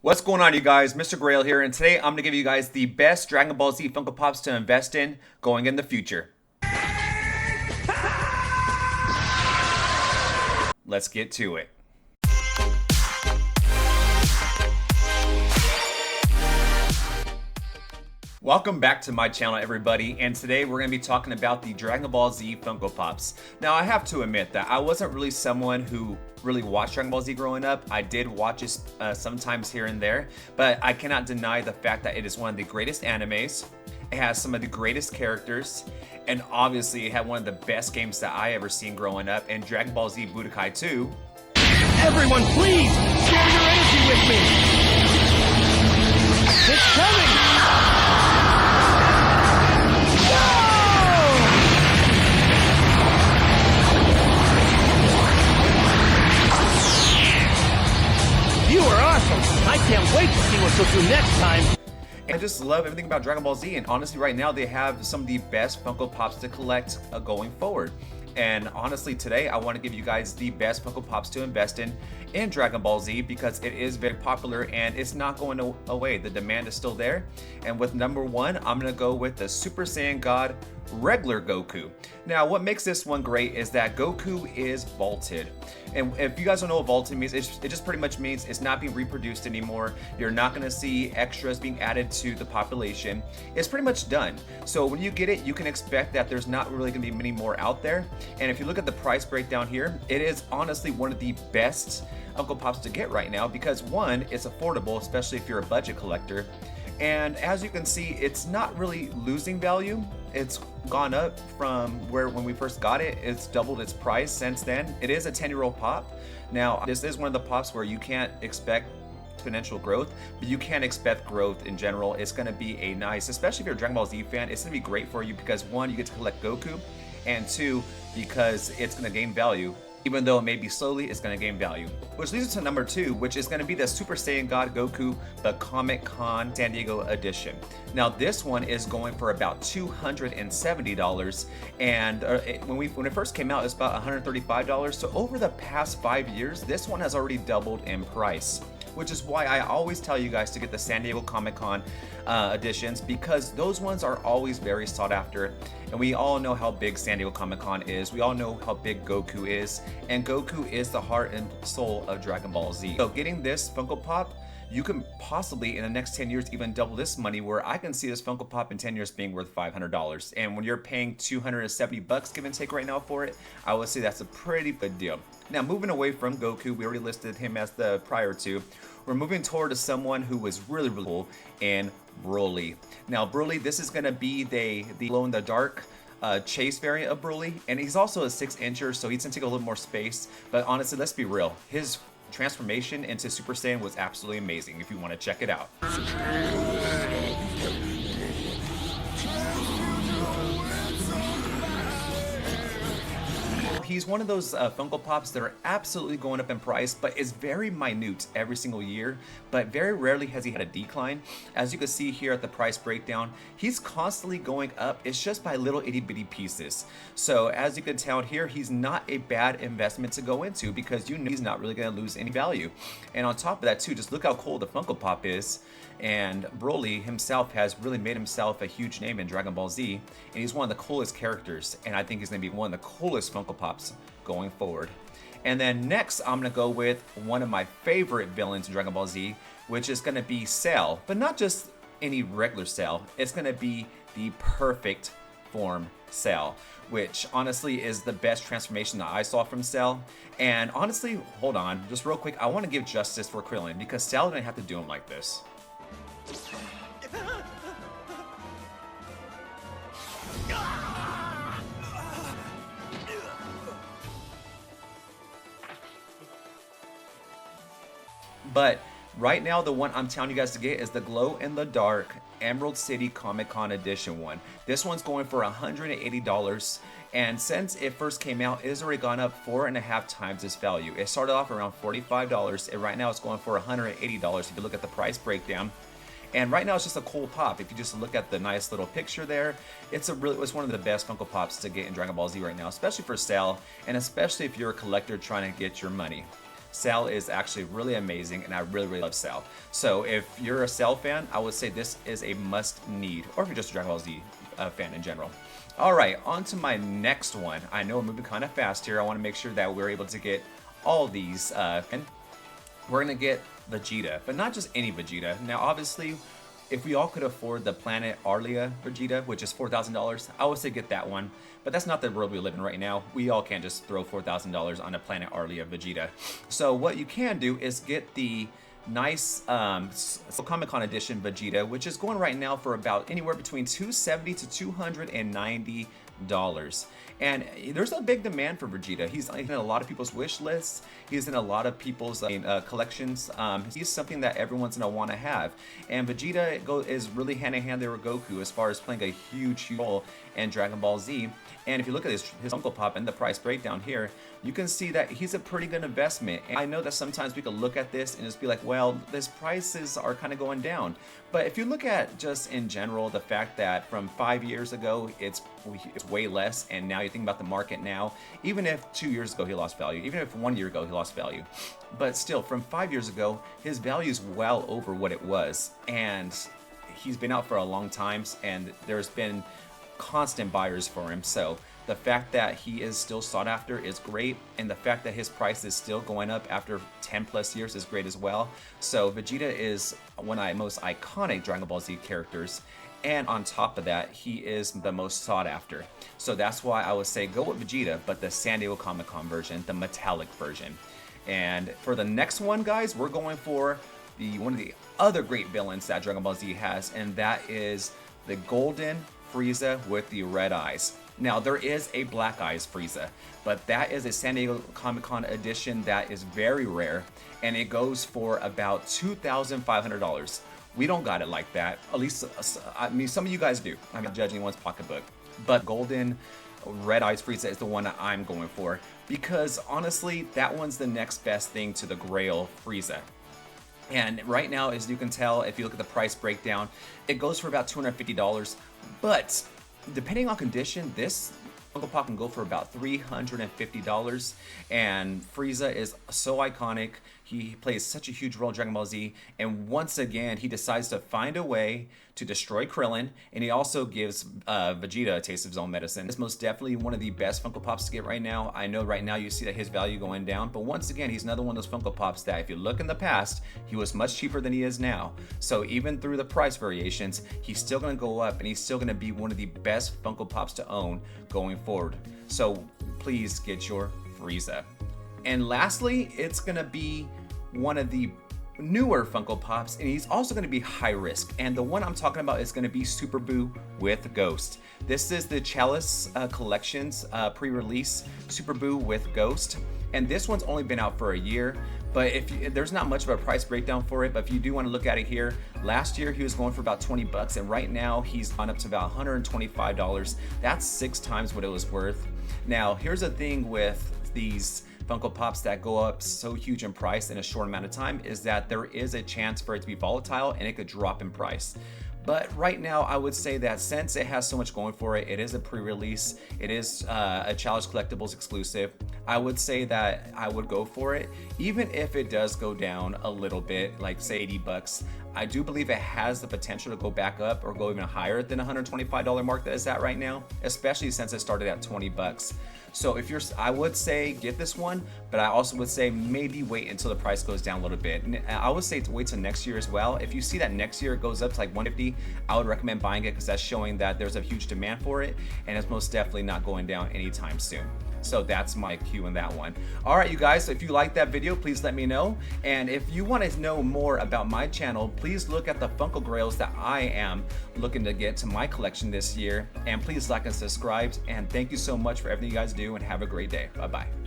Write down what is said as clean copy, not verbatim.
What's going on, you guys? Mr. Grail here, and today I'm going to give you guys the best Dragon Ball Z Funko Pops to invest in going in the future. Let's get to it. Welcome back to my channel, everybody, and today we're going to be talking about the Dragon Ball Z Funko Pops. Now, I have to admit that I wasn't really someone who really watched Dragon Ball Z growing up. I did watch it sometimes here and there, but I cannot deny the fact that it is one of the greatest animes. It has some of the greatest characters, and obviously it had one of the best games that I ever seen growing up, and Dragon Ball Z Budokai 2. Everyone, please share your energy with me. It's coming. You are awesome! I can't wait to see what you'll do next time! I just love everything about Dragon Ball Z, and honestly right now they have some of the best Funko Pops to collect going forward. And honestly today I want to give you guys the best Funko Pops to invest in Dragon Ball Z, because it is very popular and it's not going away. The demand is still there. And with number one, I'm going to go with the Super Saiyan God regular Goku. Now, what makes this one great is that Goku is vaulted. And if you guys don't know what vaulted means, it just pretty much means it's not being reproduced anymore. You're not going to see extras being added to the population. It's pretty much done. So when you get it, you can expect that there's not really going to be many more out there. And if you look at the price breakdown here, it is honestly one of the best Funko Pops to get right now, because one, it's affordable, especially if you're a budget collector. And as you can see, it's not really losing value. It's gone up from when we first got it. It's doubled its price since then. It is a 10-year-old pop. Now, this is one of the pops where you can't expect exponential growth, but you can expect growth in general. It's going to be a nice, especially if you're a Dragon Ball Z fan, it's going to be great for you because one, you get to collect Goku, and two, because it's going to gain value. Even though it may be slowly, it's going to gain value. Which leads us to number two, which is going to be the Super Saiyan God Goku, the Comic Con San Diego edition. Now this one is going for about $270, and when it first came out, it was about $135. So over the past 5 years, this one has already doubled in price, which is why I always tell you guys to get the San Diego Comic Con editions, because those ones are always very sought after. And we all know how big San Diego Comic Con is. We all know how big Goku is. And Goku is the heart and soul of Dragon Ball Z. So getting this Funko Pop, you can possibly in the next 10 years even double this money, where I can see this Funko Pop in 10 years being worth $500. And when you're paying $270 give and take right now for it, I would say that's a pretty good deal. Now, moving away from Goku, we already listed him as the prior to. We're moving toward someone who was really cool in Broly. Now, Broly, this is going to be the glow-in-the-dark chase variant of Broly, and he's also a 6-incher, so he's going to take a little more space. But honestly, let's be real. His transformation into Super Saiyan was absolutely amazing if you want to check it out. He's one of those Funko Pops that are absolutely going up in price, but is very minute every single year, but very rarely has he had a decline. As you can see here at the price breakdown, he's constantly going up. It's just by little itty bitty pieces. So as you can tell here, he's not a bad investment to go into, because you know he's not really going to lose any value. And on top of that too, just look how cool the Funko Pop is. And Broly himself has really made himself a huge name in Dragon Ball Z, and he's one of the coolest characters, and I think he's going to be one of the coolest Funko Pops going forward. And then next, I'm going to go with one of my favorite villains in Dragon Ball Z, which is going to be Cell, but not just any regular Cell. It's going to be the perfect form Cell, which honestly is the best transformation that I saw from Cell. And honestly, hold on, just real quick, I want to give justice for Krillin, because Cell didn't have to do him like this. But right now, the one I'm telling you guys to get is the glow-in-the-dark Emerald City Comic Con Edition one. This one's going for $180, and since it first came out, it has already gone up 4.5 times its value. It started off around $45, and right now it's going for $180 if you look at the price breakdown. And right now it's just a cool pop. If you just look at the nice little picture there, it's one of the best Funko Pops to get in Dragon Ball Z right now, especially for sale, and especially if you're a collector trying to get your money. Cell is actually really amazing, and I really love Cell. So if you're a Cell fan, I would say this is a must need, or if you're just a Dragon Ball Z fan in general. All right, on to my next one. I know we're moving kind of fast here. I want to make sure that we're able to get all these. And we're gonna get Vegeta, but not just any Vegeta. Now, obviously, if we all could afford the Planet Arlia Vegeta, which is $4,000, I would say get that one. But that's not the world we live in right now. We all can't just throw $4,000 on a Planet Arlia Vegeta. So what you can do is get the nice Comic Con edition Vegeta, which is going right now for about anywhere between $270 to $290. And there's a big demand for Vegeta. He's in a lot of people's wish lists. He's in a lot of people's collections. He's something that everyone's gonna want to have. And Vegeta is really hand in hand there with Goku as far as playing a huge role in Dragon Ball Z. And if you look at his Funko Pop and the price breakdown here, you can see that he's a pretty good investment. And I know that sometimes we could look at this and just be like, well, his prices are kind of going down. But if you look at just in general, the fact that from 5 years ago, it's way less, and now you think about the market now, even if 2 years ago he lost value, even if 1 year ago he lost value, but still from 5 years ago, his value is well over what it was. And he's been out for a long time, and there's been constant buyers for him. So the fact that he is still sought after is great, and the fact that his price is still going up after 10 plus years is great as well. So Vegeta is one of the most iconic Dragon Ball Z characters, and on top of that, he is the most sought after. So that's why I would say go with Vegeta, but the San Diego Comic Con version, the metallic version. And for the next one, guys, we're going for one of the other great villains that Dragon Ball Z has, and that is the golden Frieza with the red eyes. Now, there is a black eyes Frieza, but that is a San Diego Comic Con edition that is very rare, and it goes for about $2,500. We don't got it like that. At least, I mean, some of you guys do. I'm not judging anyone's pocketbook. But golden red eyes Frieza is the one that I'm going for, because honestly, that one's the next best thing to the Grail Frieza. And right now, as you can tell, if you look at the price breakdown, it goes for about $250. But depending on condition, this Funko Pop can go for about $350. And Frieza is so iconic. He plays such a huge role in Dragon Ball Z. And once again, he decides to find a way to destroy Krillin. And he also gives Vegeta a taste of his own medicine. It's most definitely one of the best Funko Pops to get right now. I know right now you see that his value going down. But once again, he's another one of those Funko Pops that if you look in the past, he was much cheaper than he is now. So even through the price variations, he's still going to go up. And he's still going to be one of the best Funko Pops to own going forward. So please get your Frieza. And lastly, it's going to be one of the newer Funko Pops, and he's also going to be high risk. And the one I'm talking about is going to be Super Boo with Ghost. This is the Chalice Collections pre-release Super Boo with Ghost. And this one's only been out for a year, but there's not much of a price breakdown for it. But if you do want to look at it here, last year he was going for about 20 bucks, and right now he's gone up to about $125. That's 6 times what it was worth. Now, here's the thing with these Funko Pops that go up so huge in price in a short amount of time, is that there is a chance for it to be volatile and it could drop in price. But right now, I would say that since it has so much going for it, it is a pre-release, it is a Challenge Collectibles exclusive, I would say that I would go for it. Even if it does go down a little bit, like say 80 bucks, I do believe it has the potential to go back up or go even higher than $125 mark that it's at right now, especially since it started at 20 bucks. So I would say get this one, but I also would say maybe wait until the price goes down a little bit. And I would say to wait till next year as well. If you see that next year it goes up to like $150, I would recommend buying it, because that's showing that there's a huge demand for it, and it's most definitely not going down anytime soon. So that's my cue in that one. All right, you guys, if you liked that video, please let me know. And if you want to know more about my channel, please look at the Funko Grails that I am looking to get to my collection this year. And please like and subscribe. And thank you so much for everything you guys do, and have a great day. Bye-bye.